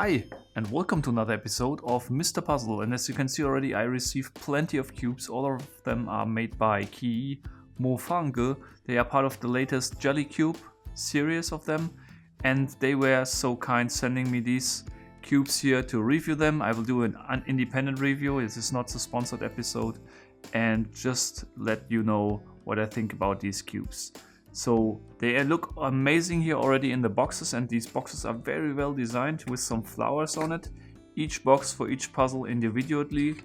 Hi, and welcome to another episode of Mr. Puzzle. And as you can see already, I received plenty of cubes. All of them are made by Mofangge. They are part of the latest Jelly Cube series of them. And they were so kind sending me these cubes here to review them. I will do an independent review. This is not a sponsored episode. And just let you know what I think about these cubes. So they look amazing here already in the boxes, and these boxes are very well designed with some flowers on it. Each box for each puzzle individually,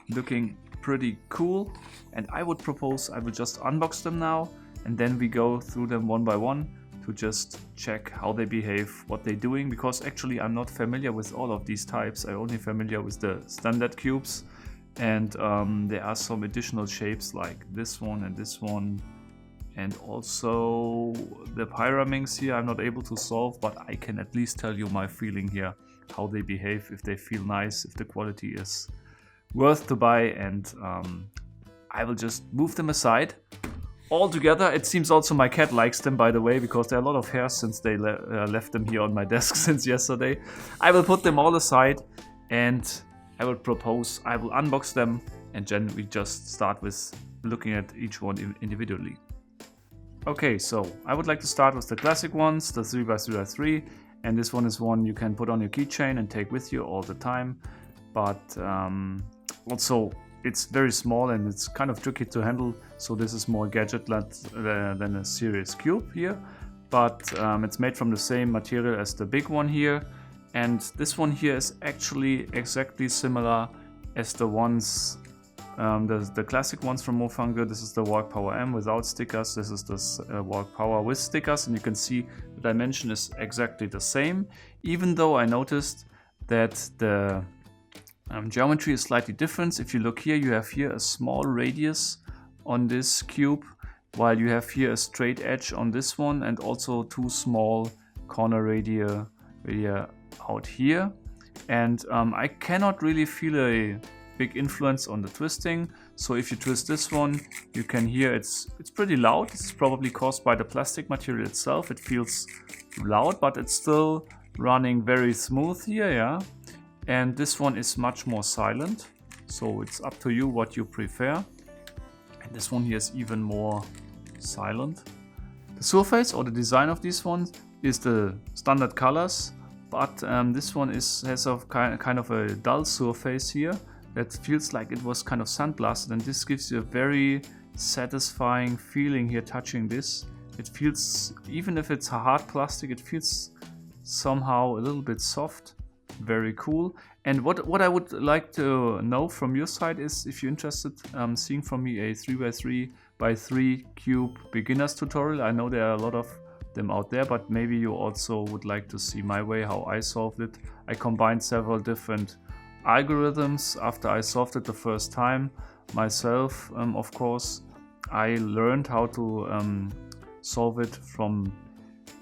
looking pretty cool. And I would propose I will just unbox them now, and then we go through them one by one to just check how they behave, what they're doing, because actually I'm not familiar with all of these types. I'm only familiar with the standard cubes, and there are some additional shapes like this one and this one. And also the Pyraminx here I'm not able to solve, but I can at least tell you my feeling here, how they behave, if they feel nice, if the quality is worth to buy, and I will just move them aside all together. It seems also my cat likes them, by the way, because there are a lot of hairs since they left them here on my desk since yesterday. I will put them all aside and I will propose I will unbox them, and then we just start with looking at each one individually. Okay, so I would like to start with the classic ones, the 3x3x3, and this one is one you can put on your keychain and take with you all the time, but also it's very small and it's kind of tricky to handle, so this is more gadget than a serious cube here, but it's made from the same material as the big one here, and this one here is actually exactly similar as the ones the classic ones from Mofangge. This is the Walk Power M without stickers. This is the Walk Power with stickers, and you can see the dimension is exactly the same, even though I noticed that the geometry is slightly different. If you look here, you have here a small radius on this cube, while you have here a straight edge on this one, and also two small corner radii out here. And I cannot really feel a big influence on the twisting. So if you twist this one, you can hear it's pretty loud. It's probably caused by the plastic material itself. It feels loud, but it's still running very smooth here, yeah. And this one is much more silent, so it's up to you what you prefer. And this one here is even more silent. The surface or the design of these ones is the standard colors, but this one has a kind of a dull surface here. That feels like it was kind of sandblasted, and this gives you a very satisfying feeling here touching this. It feels, even if it's a hard plastic, it feels somehow a little bit soft. Very cool. And what I would like to know from your side is if you're interested seeing from me a 3x3x3 cube beginners tutorial. I know there are a lot of them out there, but maybe you also would like to see my way, how I solved it. I combined several different algorithms after I solved it the first time myself. Of course, I learned how to solve it from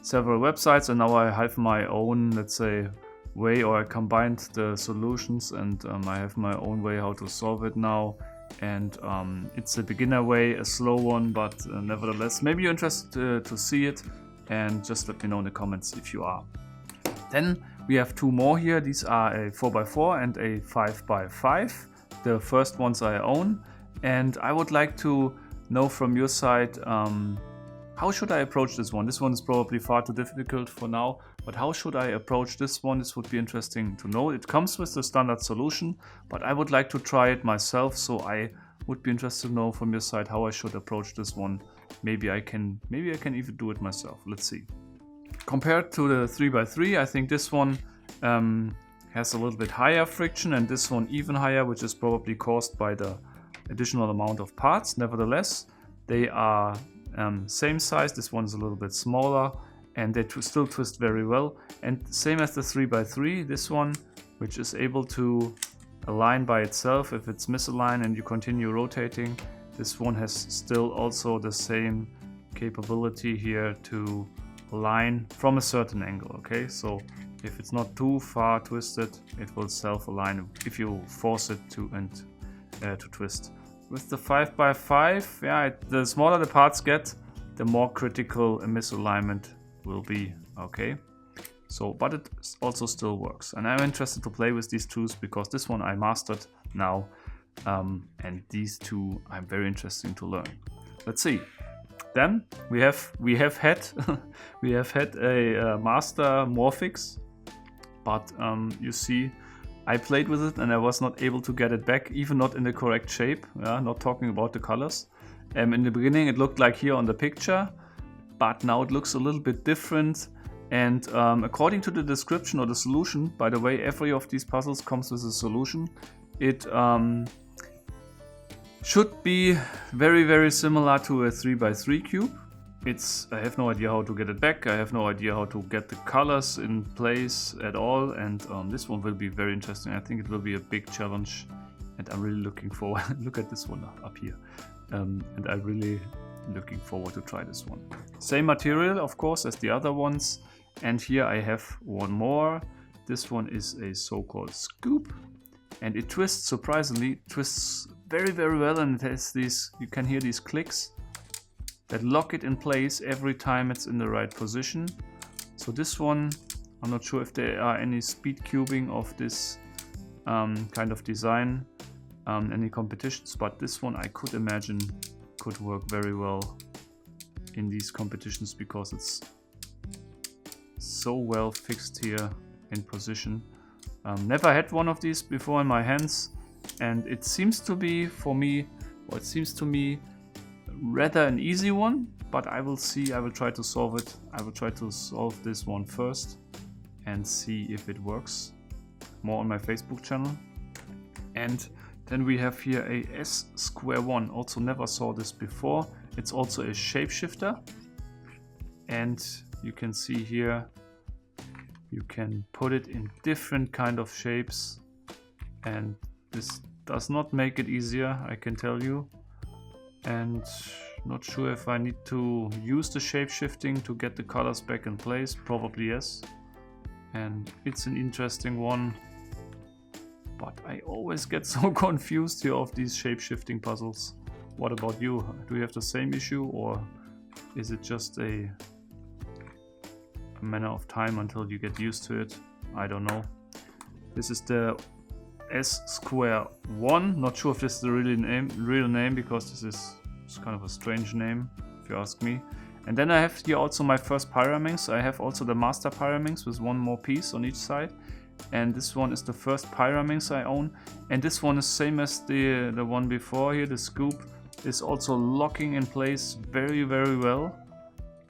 several websites, and now I have my own, let's say, way, or I combined the solutions, and I have my own way how to solve it now. And it's a beginner way, a slow one, but nevertheless, maybe you're interested to see it, and just let me know in the comments if you are. Then we have two more here. These are a 4x4 and a 5x5. The first ones I own, and I would like to know from your side, how should I approach this one? This one is probably far too difficult for now, but how should I approach this one? This would be interesting to know. It comes with the standard solution, but I would like to try it myself, so I would be interested to know from your side how I should approach this one. Maybe I can even do it myself. Let's see. Compared to the 3x3, I think this one has a little bit higher friction, and this one even higher, which is probably caused by the additional amount of parts. Nevertheless, they are same size. This one is a little bit smaller, and they still twist very well. And same as the 3x3, this one, which is able to align by itself if it's misaligned and you continue rotating. This one has still also the same capability here to align from a certain angle. Okay, so if it's not too far twisted, it will self-align if you force it to twist. With the 5x5, yeah, the smaller the parts get, the more critical a misalignment will be. Okay, So, but it also still works. And I'm interested to play with these tools because this one I mastered now. And these two I'm very interested to learn. Let's see. Then we have had we have had a master Morphix, but you see, I played with it and I was not able to get it back, even not in the correct shape. Not talking about the colors. In the beginning it looked like here on the picture, but now it looks a little bit different. And according to the description or the solution, by the way, every of these puzzles comes with a solution. It should be very, very similar to a 3x3 cube. I have no idea how to get it back. I have no idea how to get the colors in place at all. And this one will be very interesting. I think it will be a big challenge. And I'm really looking forward. Look at this one up here. And I'm really looking forward to try this one. Same material, of course, as the other ones. And here I have one more. This one is a so-called Skewb. And it twists, surprisingly, twists very, very well, and it has these, you can hear these clicks that lock it in place every time it's in the right position. So this one, I'm not sure if there are any speed cubing of this kind of design, any competitions, but this one I could imagine could work very well in these competitions because it's so well fixed here in position. Never had one of these before in my hands, and it seems to be, for me, or it seems to me, rather an easy one, but I will see. I will try to solve it. I will try to solve this one first and see if it works. More on my Facebook channel. And then we have here a S2 also never saw this before. It's also a shapeshifter, and you can see here you can put it in different kind of shapes, and this does not make it easier, I can tell you. And not sure if I need to use the shape shifting to get the colors back in place. Probably yes. And it's an interesting one, but I always get so confused here of these shape shifting puzzles. What about you? Do you have the same issue, or is it just a matter of time until you get used to it? I don't know. This is the S2. Not sure if this is the real name, because this is kind of a strange name, if you ask me. And then I have here also my first Pyraminx. I have also the master Pyraminx with one more piece on each side. And this one is the first Pyraminx I own. And this one is same as the one before here, the Skewb, is also locking in place very, very well.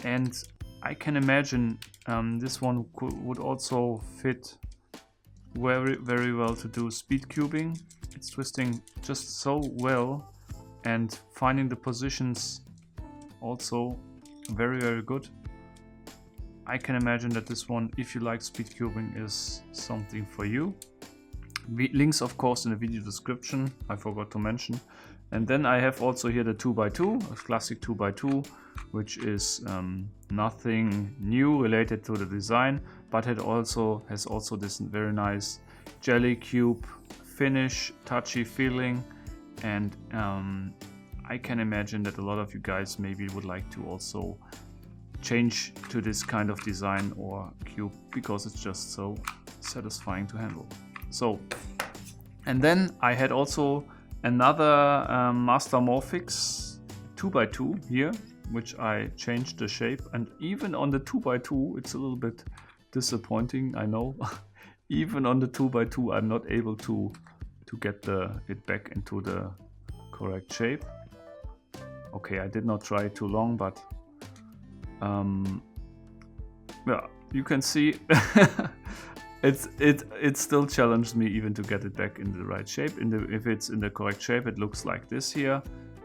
And I can imagine this one would also fit very, very well to do speed cubing. It's twisting just so well, and finding the positions also very, very good. I can imagine that this one, if you like speed cubing, is something for you. Links, of course, in the video description, I forgot to mention. And then I have also here the 2x2, a classic 2x2, which is nothing new related to the design, but it also has this very nice jelly cube finish, touchy feeling. And I can imagine that a lot of you guys maybe would like to also change to this kind of design or cube, because it's just so satisfying to handle. So, and then I had also another master Morphix 2x2 here, which I changed the shape, and even on the 2x2 it's a little bit disappointing, I know. Even on the 2x2 I'm not able to get it back into the correct shape. Okay, I did not try too long, but yeah, you can see it still challenged me even to get it back in the right shape. If it's in the correct shape, it looks like this here,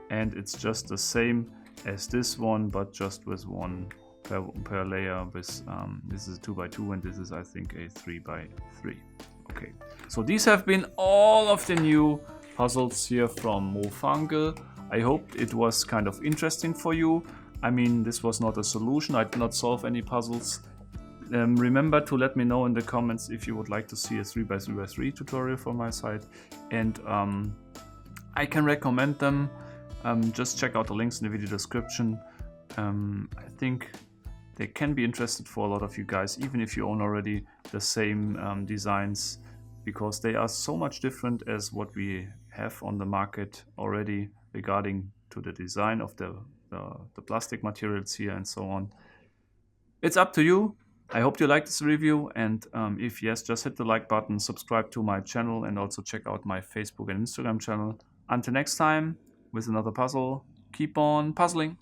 and it's just the same as this one, but just with one per layer. With this is a 2x2, and this is, I think, a 3x3. Okay, so these have been all of the new puzzles here from Mofangge. I hope it was kind of interesting for you. I mean, this was not a solution. I did not solve any puzzles. Remember to let me know in the comments if you would like to see a 3x3x3 tutorial from my side, and I can recommend them. Just check out the links in the video description. I think they can be interested for a lot of you guys, even if you own already the same designs, because they are so much different as what we have on the market already regarding to the design of the plastic materials here and so on. It's up to you. I hope you liked this review, and if yes, just hit the like button, subscribe to my channel, and also check out my Facebook and Instagram channel. Until next time, with another puzzle, keep on puzzling!